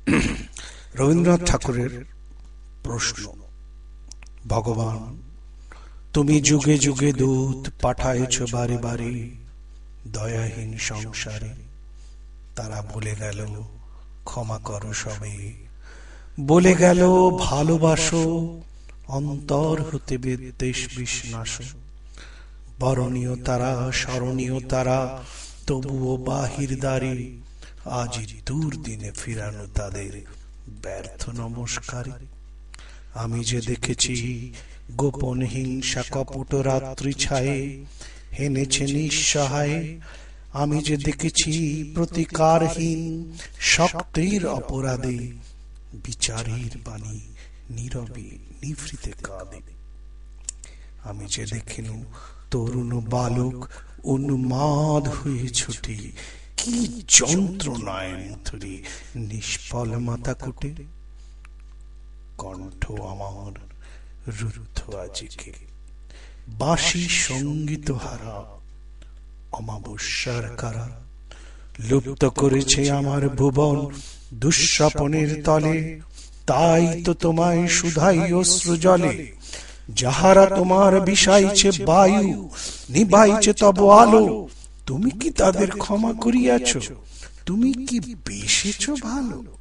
রবীন্দ্রনাথ ঠাকুরের প্রশ্ন। ভগবান, তুমি যুগে যুগে দূত পাঠায়েছ বারে বারে দয়াহীন সংসারে। তারা বলে গেল ক্ষমা করো সবে, বলে গেল ভালোবাসো, অন্তর হতে বিদ্বেষ বিষ্ণাস। বরণীয় তারা, স্মরণীয় তারা, তবুও বাহির দ্বারে আজ দুর্দিনে ফিরানো তাদের ব্যর্থ নমস্কারে। আমি যে দেখেছি গোপন হিংসা কপট রাত্রি ছায়ে হেনেছে নিঃসহায়। আমি যে দেখেছি প্রতিকারহীন শক্তির অপরাধে বিচারের বাণী নীরবে নিভৃতে কাঁদে। আমি যে দেখিনু তরুণ বালক উন্মাদ হয়ে ছুটে কি যন্ত্রণায় মথুরে নিষ্ফল মাথা কুটে। কণ্ঠ আমার রুদ্ধ আজকে বাঁশি সঙ্গীত হারা অমাবস্যার কারা। লুপ্ত করেছে আমার ভুবন দুঃস্বপনের তলে, তাই তো তোমায় শুধাই অশ্রু জলে। যাহারা তোমার বিষাইছে বায়ু, নিভাইছে তব আলো, তুমি কি তাদের ক্ষমা করিয়াছ? তুমি কি বেসেছ ভালো?